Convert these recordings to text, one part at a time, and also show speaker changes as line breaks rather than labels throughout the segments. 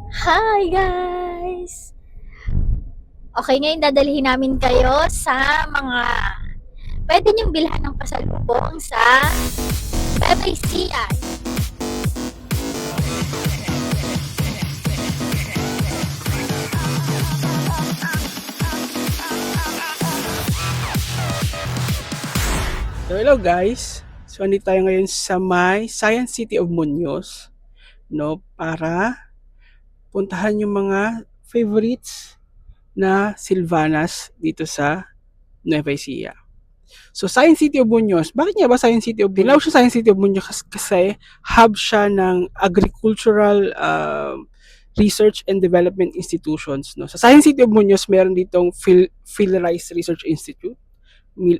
Hi guys! Okay, ngayon dadalhin namin kayo sa mga pwede niyong bilhan ng pasalubong sa PPCI.
So hello guys. So andito tayo ngayon sa may Science City of Muñoz, no, para puntahan yung mga favorites na Silvanas dito sa Nueva Ecija. So Science City of Muñoz, bakit nga ba Science City of Muñoz? Tinawag siya Science City of Muñoz kasi hub siya ng agricultural research and development institutions, no. Sa Science City of Muñoz meron ditong Philrice Research Institute,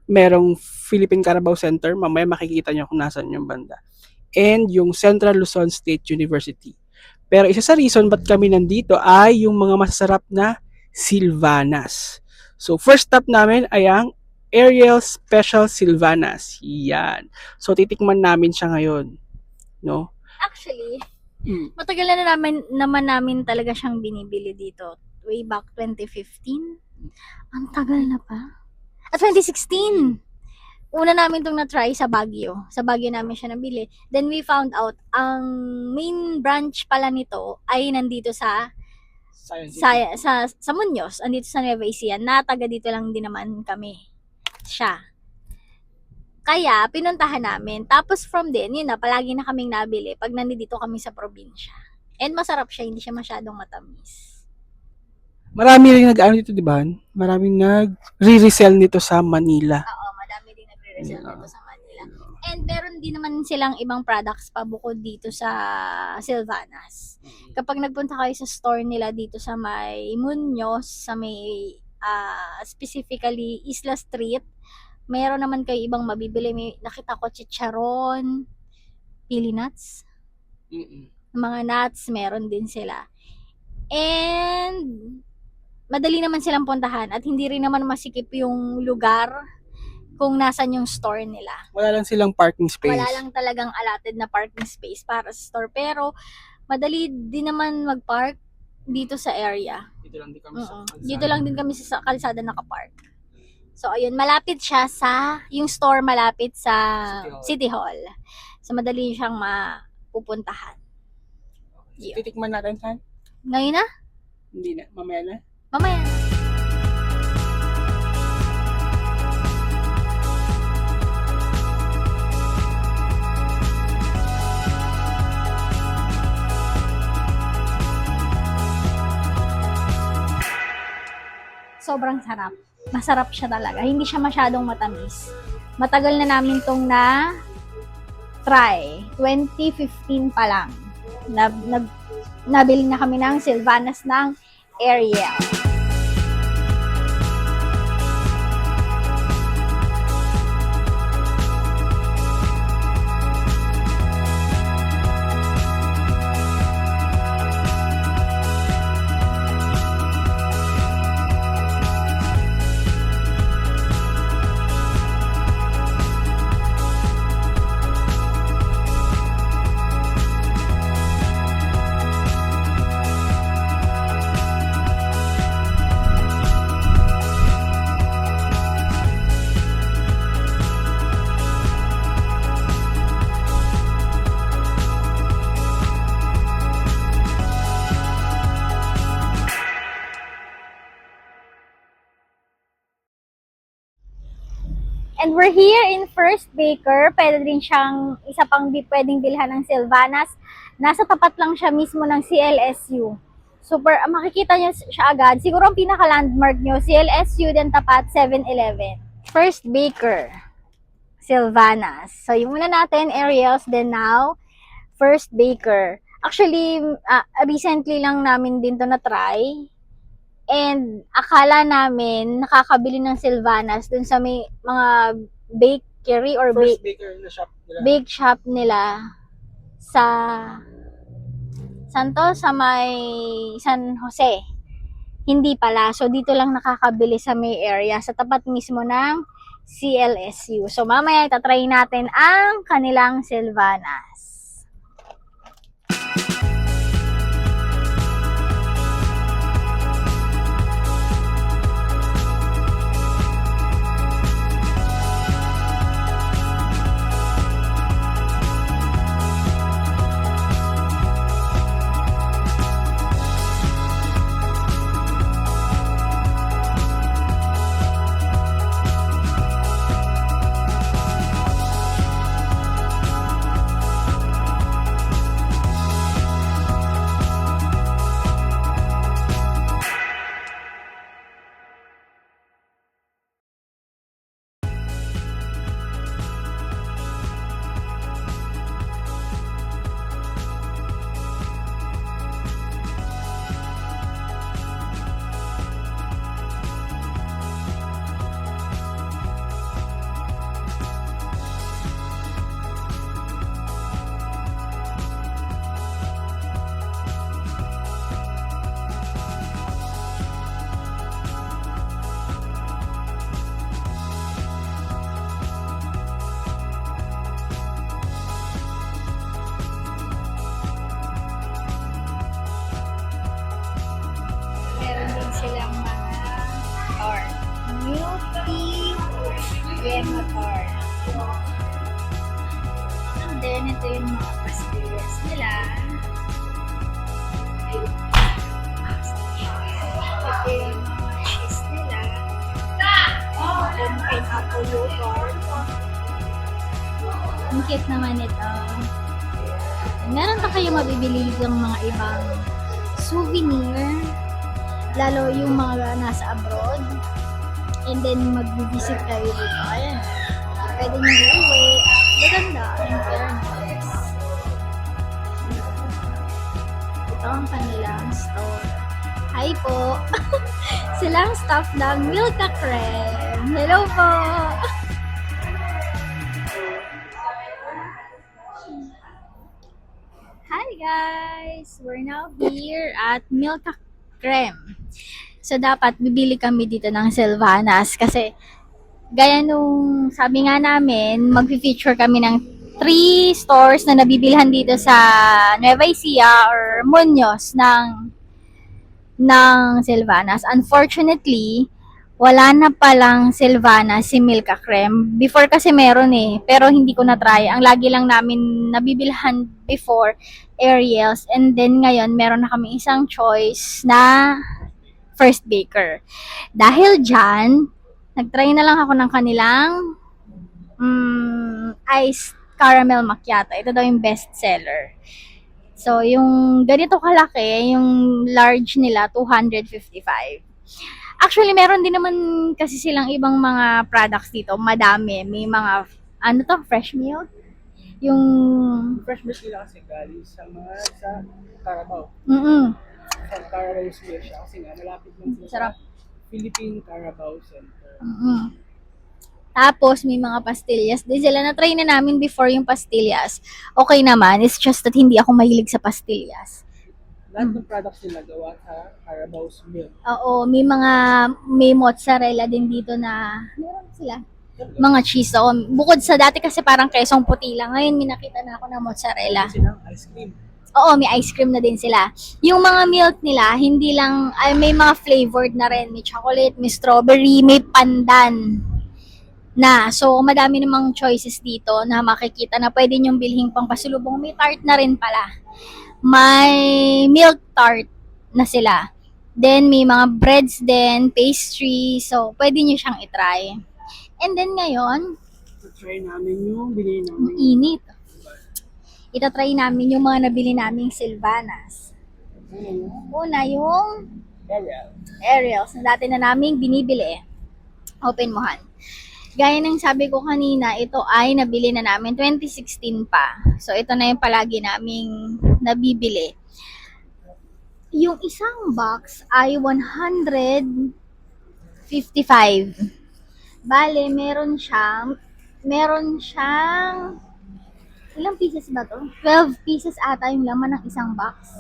merong Philippine Carabao Center, mamaya makikita nyo kung nasan yung banda. And yung Central Luzon State University. Pero isa sa reason ba't kami nandito ay yung mga masasarap na Silvanas. So first stop namin ay ang Ariel Special Silvanas. Yan. So titikman namin siya ngayon, no?
Actually, matagal na namin talaga siyang binibili dito. Way back 2015. Ang tagal na pa. 2016! Una namin itong na-try sa Baguio. Sa Baguio namin siya nabili. Then we found out, ang main branch pala nito ay nandito sa Muñoz, andito sa Nueva Ecija, na taga dito lang din naman kami siya. Kaya, pinuntahan namin. Tapos from then, yun na, palagi na kaming nabili pag nandito kami sa probinsya. And masarap siya, hindi siya masyadong matamis.
Marami rin nag-ano dito, di ba? Maraming nag-re-resell nito sa Manila.
Oo, madami din nagre-resell dito sa Manila. And meron din naman silang ibang products pa bukod dito sa Silvanas. Kapag nagpunta kayo sa store nila dito sa may Muñoz, sa may specifically Isla Street, meron naman kayo ibang mabibili. May nakita ko chicharon, pili nuts, mga nuts, meron din sila. And madali naman silang puntahan at hindi rin naman masikip yung lugar kung nasan yung store nila.
Wala lang silang parking space.
Wala lang talagang allotted na parking space para sa store. Pero madali din naman mag-park dito sa area.
Dito lang din kami sa kalsada.
Dito lang din kami sa kalsada nakapark. So ayun, malapit siya sa, yung store malapit sa City Hall. So madali siyang mapupuntahan.
Okay. Titikman natin, Han?
Ngayon na?
Hindi na, mamaya na.
Mamaya. Sobrang sarap. Masarap siya talaga. Hindi siya masyadong matamis. Matagal na namin tong try. 2015 pa lang. Nabili na kami ng Silvanas ng Ariel. And we're here in First Baker. Pwede rin siyang isa pang pwedeng bilhan ng Silvanas. Nasa tapat lang siya mismo ng CLSU. Super, makikita niyo siya agad. Siguro ang pinaka-landmark niyo, CLSU, then tapat 7-Eleven. First Baker, Silvanas. So yung una natin, Ariel's, then now, First Baker. Actually, recently lang namin din to na-try. And akala namin nakakabili ng Silvanas dun sa may mga bakery or
baker na shop nila.
Bake shop nila sa Santo sa may San Jose. Hindi pala. So dito lang nakakabili sa may area sa tapat mismo ng CLSU. So mamaya itatry natin ang kanilang Silvanas. Crema tart. And then, ito yung mga pastillas nila. Ito yung mga cheese nila. Then, pineapple yogurt. Ang cute naman ito. Meron pa kayo mabibili ng mga ibang souvenir, lalo yung mga nasa abroad, and then mag-visit kayo dito. Ayan. Pwede nyo iuwi. Maganda. In fairness. Ito ang kanilang store. Hi po! Silang staff ng Milka Creme. Hello po! Hi guys! We're now here at Milka Creme. So, dapat bibili kami dito ng Sylvanas kasi gaya nung sabi nga namin, mag-feature kami ng 3 stores na nabibilhan dito sa Nueva Ecija or Muñoz ng Sylvanas. Unfortunately, wala na palang Sylvanas si Milka Creme. Before kasi meron pero hindi ko na-try. Ang lagi lang namin nabibilhan before, Ariel's. And then ngayon, meron na kami isang choice na First Baker. Dahil dyan, nag-try na lang ako ng kanilang iced caramel macchiato. Ito daw yung best seller. So, yung ganito kalaki, yung large nila, 255. Actually, meron din naman kasi silang ibang mga products dito. Madami. May mga, fresh milk. Yung,
Fresh milk nila kasi galing sa Carabao. Sa Carabao Square siya kasi nga malapit lang sila
Sarap.
sa Philippine Carabao Center.
Tapos, may mga pastillas. Di sila na-try na namin before yung pastillas. Okay naman. It's just that hindi ako mahilig sa pastillas.
Lahat ng products nila gawa sa Carabao's milk.
Oo, may mozzarella din dito na, meron sila. Mga cheese. Oo. Bukod sa dati kasi parang kesong puti lang. Ngayon, may nakita na ako ng mozzarella.
Kasi ng ice cream.
Oo, may ice cream na din sila. Yung mga milk nila, hindi lang, may mga flavored na rin. May chocolate, may strawberry, may pandan na. So, madami namang choices dito na makikita na pwede nyong bilhin pang pasulubong. May tart na rin pala. May milk tart na sila. Then, may mga breads din, pastry. So, pwede nyo siyang itry. And then, ngayon,
try namin yung binili namin.
ang init. Itatry namin yung mga nabili naming Sylvanas. Una, yung Ariel's na dati na naming binibili. Open mo, Han. Gaya ng sabi ko kanina, ito ay nabili na namin 2016 pa. So, ito na yung palagi naming nabibili. Yung isang box ay 155. Bale, meron siyang ilang pieces ba to? 12 pieces ata yung laman ng isang box.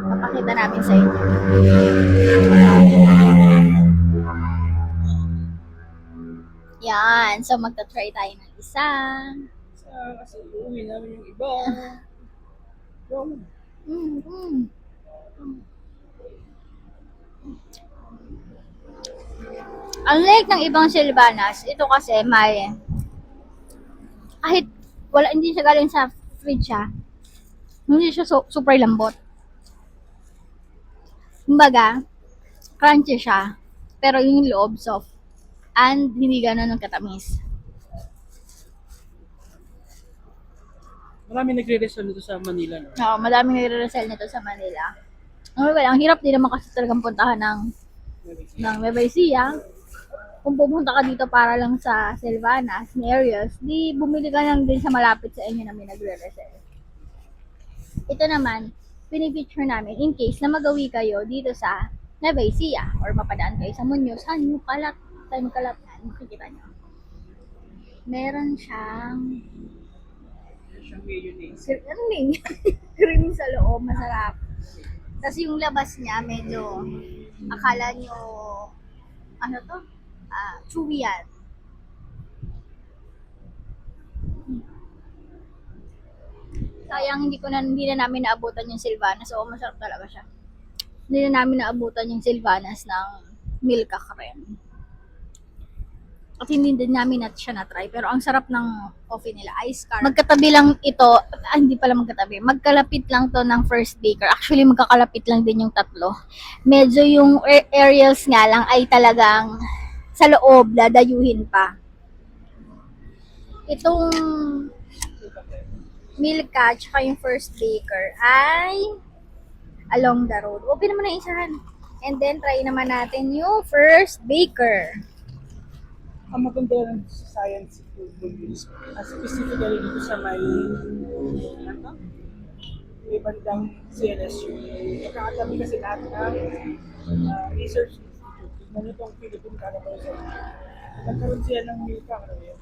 Papakita namin sa inyo. Yan. So, magta-try tayo ng isa.
Kasi uuwi namin yung iba.
Unlike ng ibang Sylvanas, ito kasi kahit hindi siya galing sa fridge hindi siya super lambot. Kumbaga, crunchy siya, pero yung loob soft. And hindi gano'n ng katamis.
Marami nagre-resell nito sa Manila, no?
Oo, madaming nire-resell nito sa Manila. Ang hirap din naman kasi talagang puntahan ng Nueva Ecija. Kung pupunta ka dito para lang sa Sylvanas, Ariel's, di bumili ka lang din sa malapit sa inyo na may nagre-resell. Ito naman, pinipicture namin in case na magawi kayo dito sa Nueva Ecija or mapadaan kayo sa Muñoz, Kalat, makikita nyo. Meron siyang
mayonnaise.
cream sa loob, masarap. Tapos yung labas niya, medyo akala nyo, chewy yan. Sayang hindi na namin naabutan yung Sylvanas. So, masarap talaga siya. Hindi na namin naabutan yung Sylvanas ng Milka Creme. At hindi din namin siya na-try. Pero ang sarap ng coffee nila. Ice Caramel. Magkatabi lang ito. Hindi pala magkatabi. Magkalapit lang to ng First Baker. Actually, magkakalapit lang din yung tatlo. Medyo yung Ariel's nga lang ay talagang sa loob, dadayuhin pa. Itong Milka, tsaka yung First Baker ay along the road. Open naman na isahan. And then, try naman natin yung First Baker.
Ang maganda lang sa science modules, specifically dito sa may bandang CLSU. Nakakatabi kasi lahat ng research institute. Tignan nyo itong Philippine Carabao Center. Nagkaroon sila ng Milka ngayon.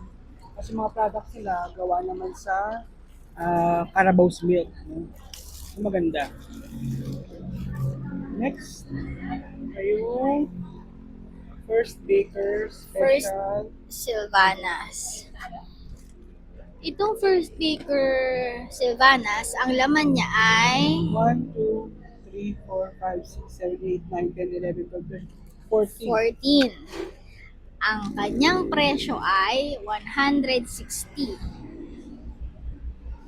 Kasi mga products nila gawa naman sa Carabao's milk. No? So, maganda. Next, ay yung First Baker Special.
Sylvanas. Itong First Baker Sylvanas, ang laman niya ay
1, 2, 3, 4, 5, 6, 7, 8, 9, 10, 11, 12, 13, 14.
14. Ang kanyang presyo ay 160.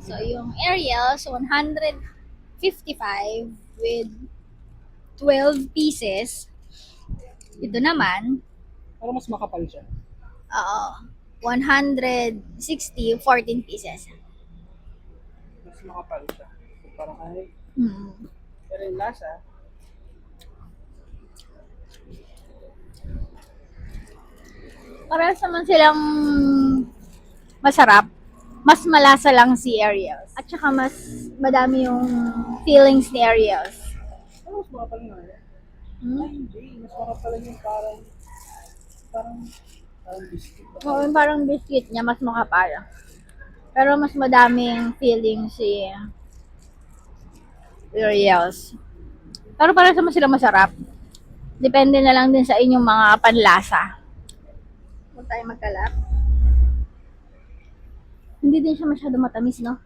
So, yung Ariel's 155 with 12 pieces. Ito naman,
Para mas makapal siya.
160, 14 pieces.
Mas makapal siya. So, parang ay,
Hmm.
pero yung lasa,
Parehas naman silang masarap. Mas malasa lang si Ariel's. At saka mas madami yung feelings ni Ariel's.
mas makapal nga eh.
Hmm?
Hindi, mas makapal yung parang biscuit.
Oo, yung parang biscuit niya, mas makapal. Pero mas madaming feelings si Ariel's. Pero parehas naman sila masarap. Depende na lang din sa inyong mga panlasa. Huwag tayo magkalap. Hindi din siya masyado matamis, no?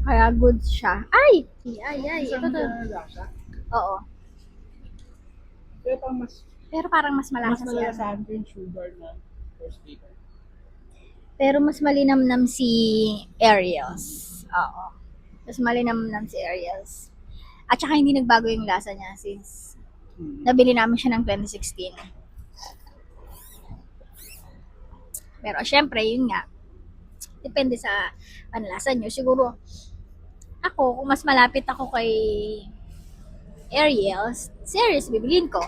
Kaya good siya. Ay! Ay. Ito to.
Lasa.
Oo.
Pero parang mas
Pero parang mas malasa siya.
malalasahan ko yung sugar na First Baker.
Pero mas malinamnam si Ariel's. Oo. Mas malinamnam si Ariel's. At saka hindi nagbago yung lasa niya since nabili namin siya ng 2016. Pero syempre, yun nga. Depende sa panlasa nyo. Siguro, ako, kung mas malapit ako kay Ariel's, serious, bibilin ko.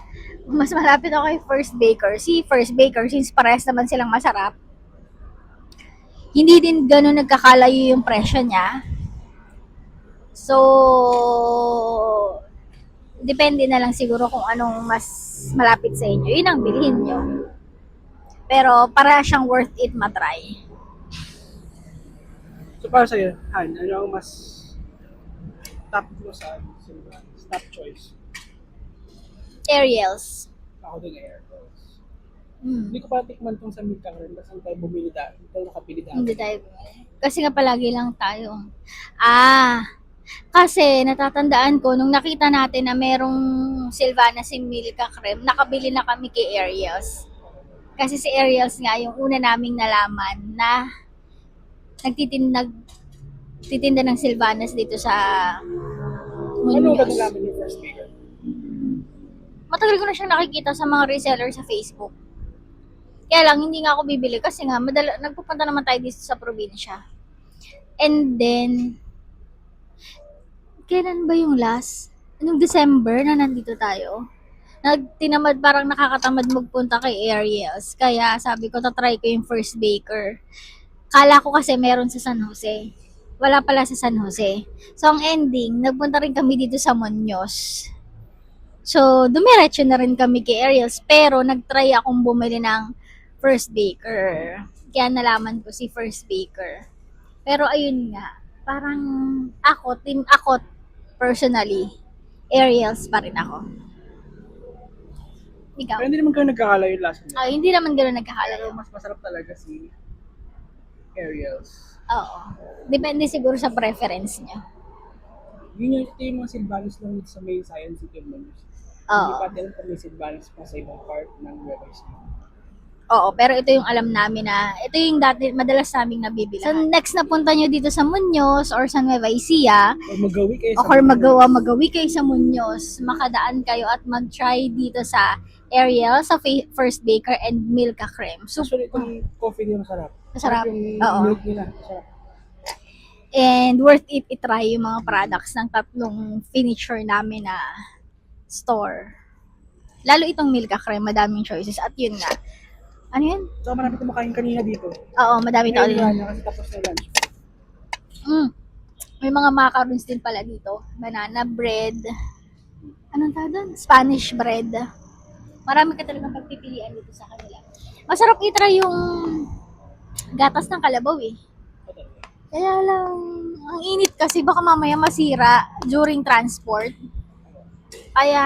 Kung mas malapit ako kay First Baker, si First Baker, since parehas naman silang masarap, hindi din ganun nagkakalayo yung presyo niya. So, depende na lang siguro kung anong mas malapit sa inyo. Yun ang bilhin nyo. Pero, para siyang worth it matry.
So para sa'yo, Han, ano ang mas top mo sa top choice?
Ariel's.
Ako din Ariel's.
Hmm.
Hindi ko pa tikman tong sa Milka rin kasi tayo bumili dahil. Tayo nakabili dahil.
Hindi tayo bumili. Kasi nga palagi lang tayo. Kasi natatandaan ko, nung nakita natin na merong Sylvanas si Milka Creme, nakabili na kami kay Ariel's. Kasi si Ariel's nga, yung una naming nalaman na nagtitinda ng Sylvanas dito sa
Ano ba
Muñoz.
nalaman yung First Baker?
Matagal ko na siyang nakikita sa mga reseller sa Facebook. Kaya lang, hindi nga ako bibili kasi nga, nagpupunta naman tayo dito sa probinsya. And then, kailan ba yung last? Anong December na nandito tayo? Tinamad, parang nakakatamad magpunta kay Ariel's. Kaya sabi ko, tatry ko yung First Baker. Kala ko kasi meron sa San Jose. Wala pala sa San Jose. So, ang ending, nagpunta rin kami dito sa Muñoz. So, dumiretso na rin kami kay Ariel's. Pero, nagtry akong bumili ng First Baker. Kaya nalaman ko si First Baker. Pero, ayun nga. Parang team ako, personally, Ariel's pa rin ako. Ikaw?
Pero hindi naman kayo nagkakalayo yung lasa niya.
Hindi naman gano'n
Pero
nagkakalayo.
mas masarap talaga si Ariel's.
Oo. Depende siguro sa preference niya.
Yun yung ito yung mga Sylvanas lang dito sa may Science City of Manila.
Oo.
Hindi pa din kung may Sylvanas pa sa ibang part ng Nueva Ecija.
Oo, pero ito yung alam namin na, ito yung dati, madalas naming nabibilan. So, next na punta nyo dito sa Muñoz or sa Nueva Ecija,
Or magawi kayo
o or magawi kayo sa Muñoz, makadaan kayo at mag-try dito sa Ariel, sa First Baker and Milka Creme. So,
Actually, itong coffee nila masarap.
Masarap.
Yung
Oo.
milk nila, masarap.
and worth it itry yung mga products ng tatlong finisher namin na store. Lalo itong Milka Creme, madaming choices. At yun nga, ano yun?
So, marami kumakain kanina dito.
Oo, madami tao din.
Ngayon kasi tapos na lunch.
May mga macarons din pala dito. Banana bread. Anong tawag doon? Spanish bread. Marami ka talagang pagpipilian dito sa kanila. Masarap itry yung gatas ng kalabaw eh. Kaya lang, ang init kasi baka mamaya masira during transport. Kaya,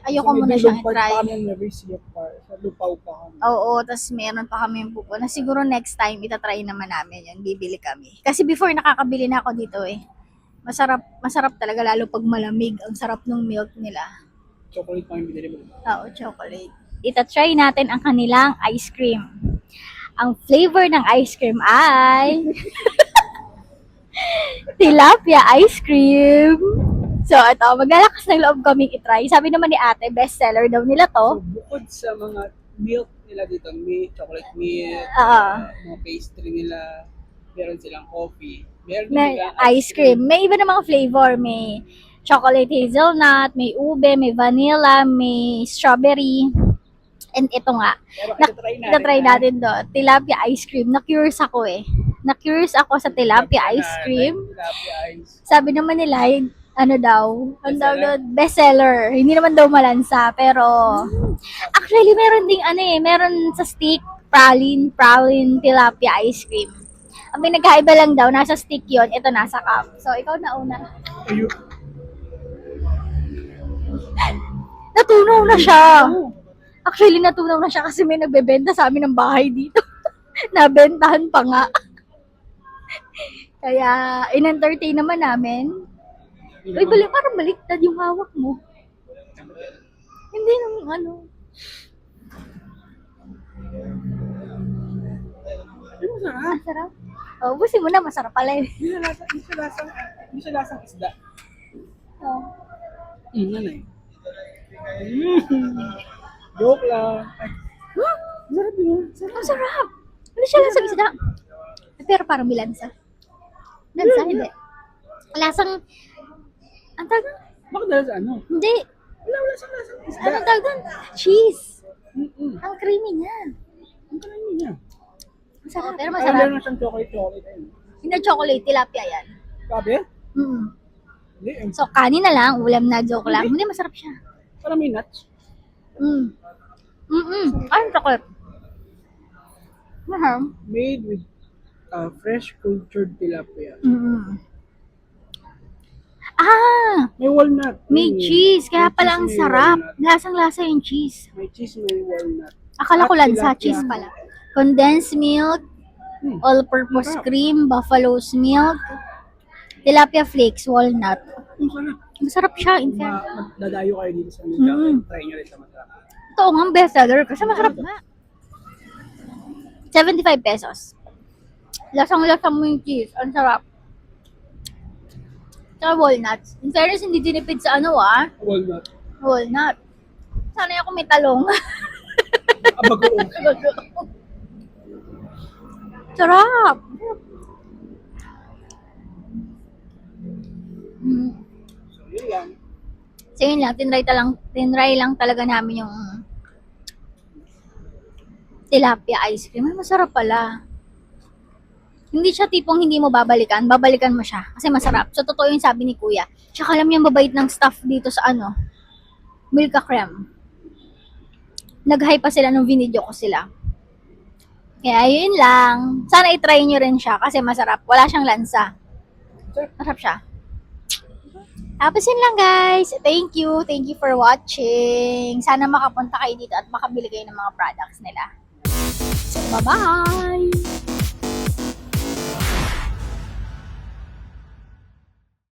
ayoko muna siyang itry.
Sa Nueva Ecija Park. Sa Lupaw pa kami.
Oo, tas meron pa kami yung pupunan. Siguro next time, itatry naman namin yun. Bibili kami. Kasi before, nakakabili na ako dito eh. Masarap talaga, lalo pag malamig. Ang sarap ng milk nila.
Chocolate pa yung binili mo.
Oo, chocolate. Itatry natin ang kanilang ice cream. Ang flavor ng ice cream ay tilapia ice cream. So, ito, maglalakas ng loob kaming itry. Sabi naman ni ate, bestseller daw nila to.
So, bukod sa mga milk nila dito, may chocolate milk,
Oo.
mga pastry nila, meron silang coffee, meron
May
silang
ice cream. May iba na mga flavor. May chocolate hazelnut, may ube, may vanilla, may strawberry. And ito nga,
Pero
itatry natin to. Tilapia ice cream. Na-curious ako eh. Na-curious ako sa tilapia ice cream.
Tilapia ice.
Sabi naman nila, ano daw bestseller. Hindi naman daw malansa, pero actually meron ding meron sa stick praline tilapia ice cream. Ang pinagkaiba lang daw, nasa stick yon, ito nasa cup. So, ikaw na una.
Ayun.
Natunaw na siya. Actually, natunaw na siya kasi may nagbebenta sa amin ng bahay dito. Nabentahan pa nga. Kaya, in-entertain naman namin. Uy, parang baliktad yung hawak mo. Hindi naman ano.
Ay, masarap.
Masarap. Oh, busin mo na, masarap pala yun.
Hindi siya lasang isda.
Oh.
Ano eh. Joke lang. Ay, masarap yun.
Masarap. Ano siya lasang isda? Pero parang may lansa. Lansa, hindi. Lasang, ang tawag doon?
Bakit dahil sa ano?
Hindi.
Wala lasang isda.
Ano tawag doon? Cheese.
Mm-mm.
Ang creamy niya.
Ang kanayin niya.
Masarap, pero
Ay,
masarap.
meron na siyang chocolate. Ayun.
Hindi na chocolate, tilapia yan.
Sabi? Hindi.
So, kanin na lang, ulam na, joke lang. Hindi, masarap siya.
Parang may nuts.
Ay, chocolate. Masarap.
Made with fresh cultured tilapia.
Ah!
May walnut.
May cheese, kaya
May
pala ang
cheese, may
sarap.
walnut.
Lasang-lasa yung cheese.
May cheese, may walnut.
Akala ko
At
lansa,
tilapia.
cheese pala. Condensed milk, all-purpose
Sarap.
cream, buffalo's milk, tilapia flakes, walnut.
Ang sarap.
Masarap siya, in fact.
Dadayo kayo dito sa Mindanao. Try nyo rin sa masarap.
Ito nga ang bestseller kasi masarap nga. 75 pesos. Lasang-lasa mo yung cheese. Ang sarap. Tsaka walnuts. In fairness, hindi dinipid sa
Walnut.
walnut. Sana ako may talong.
Abagoong.
Sarap!
So, yun lang.
So yun lang, tinry lang talaga namin yung tilapia ice cream. Ay, masarap pala. Hindi siya tipong hindi mo babalikan mo siya. Kasi masarap. So, totoo yung sabi ni Kuya. Tsaka alam niya mabait ng staff dito sa Milka Creme. Nag-hype pa sila nung video ko sila. Kaya yun lang. Sana itry nyo rin siya kasi masarap. Wala siyang lansa. Masarap siya. Tapos yun lang guys. Thank you. Thank you for watching. Sana makapunta kayo dito at makabili kayo ng mga products nila. So, bye-bye!